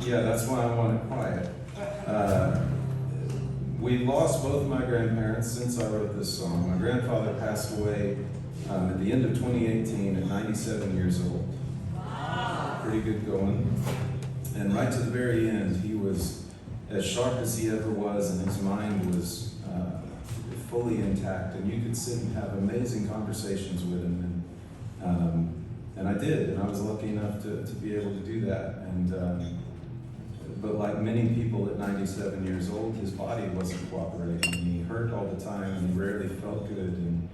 Yeah, that's why I want it quiet. We lost both my grandparents since I wrote this song. My grandfather passed away at the end of 2018 at 97 years old. Pretty good going. And right to the very end, he was as sharp as he ever was, and his mind was fully intact. And you could sit and have amazing conversations with him. And I did, and I was lucky enough to be able to do that. But like many people at 97 years old, his body wasn't cooperating. He hurt all the time, and he rarely felt good, and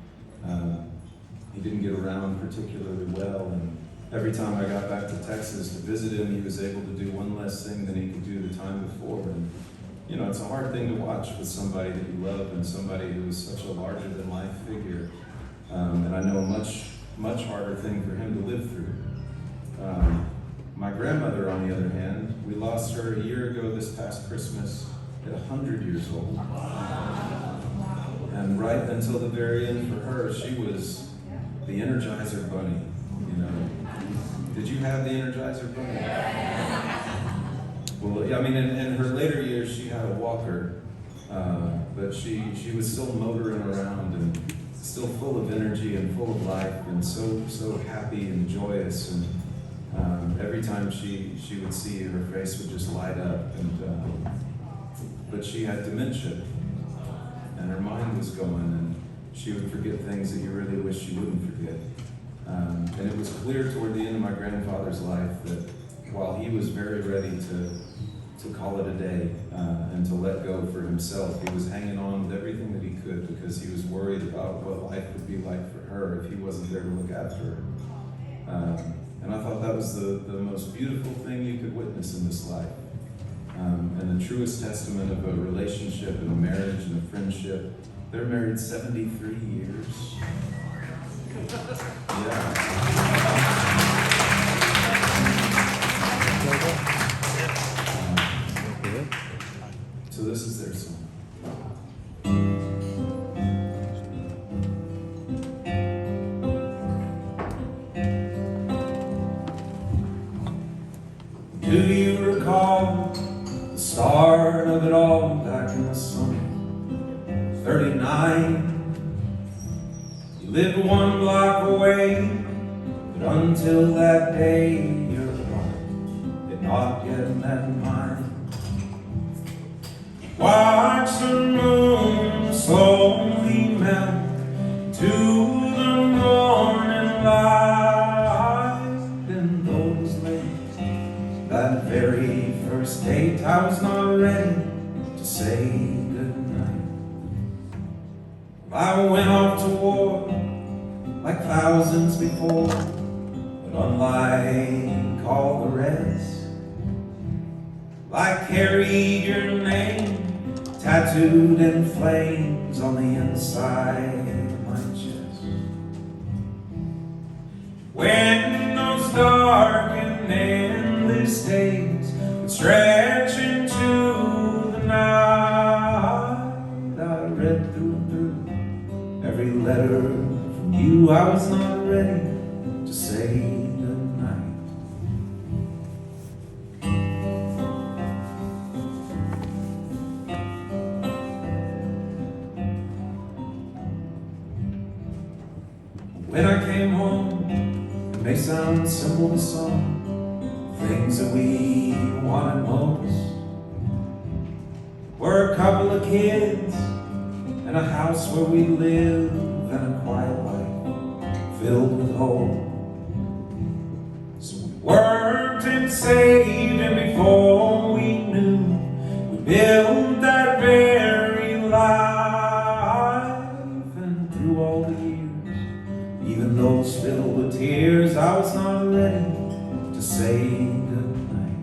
he didn't get around particularly well. And every time I got back to Texas to visit him, he was able to do one less thing than he could do the time before. And you know, it's a hard thing to watch with somebody that you love and somebody who is such a larger-than-life figure. And I know a much harder thing for him to live through. My grandmother, on the other hand, we lost her a year ago this past Christmas at 100 years old. And right until the very end for her, she was the Energizer Bunny, you know. Did you have the Energizer Bunny? Well, I mean, in her later years, she had a walker, but she was still motoring around and still full of energy and full of life and so happy and joyous. And every time she would see you, her face would just light up. But she had dementia, and her mind was going, and she would forget things that you really wish she wouldn't forget. And it was clear toward the end of my grandfather's life that while he was very ready to call it a day and to let go for himself, he was hanging on with everything that he could because he was worried about what life would be like for her if he wasn't there to look after her. And I thought that was the most beautiful thing you could witness in this life. And the truest testament of a relationship and a marriage and a friendship. They're married 73 years. Yeah. So this is their song. Do you recall the start of it all back in the summer? 39. You lived one block away, but until that day your heart had not yet met mine. Watch the moon slowly melt to the morning light. In those lanes, that very first date, I was not ready to say goodnight. I went off to war like thousands before, but unlike all the rest, I carried your name tattooed in flames on the inside of my chest. When those dark and endless days would stretch into the night, I read through and through every letter from you. I was not ready to say goodnight. When I came home, it may sound simple to some, things that we wanted most were a couple of kids and a house where we live and a quiet life filled with hope. So we worked and saved, and before we knew, we built that very life. And through all the years, even those filled with tears, I was not ready to say goodnight.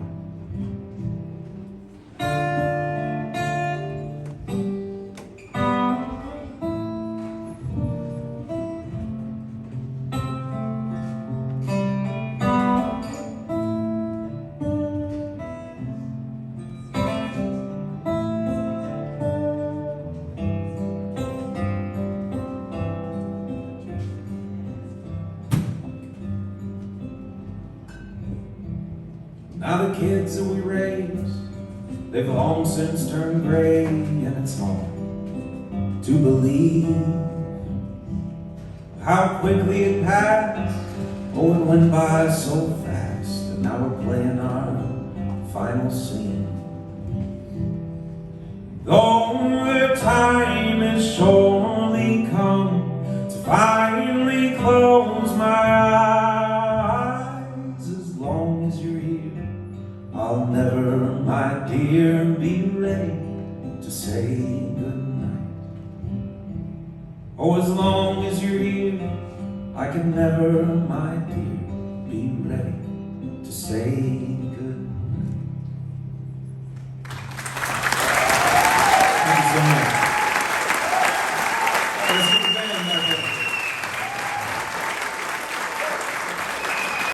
kids that we raised, they've long since turned gray, and it's hard to believe how quickly it passed. Oh, it went by so fast, and now we're playing our final scene. Though the time has surely come to finally close my eyes, as long as you're here, I'll never, my dear, be ready to say goodnight. Oh, as long as you're here, I can never, my dear, be ready to say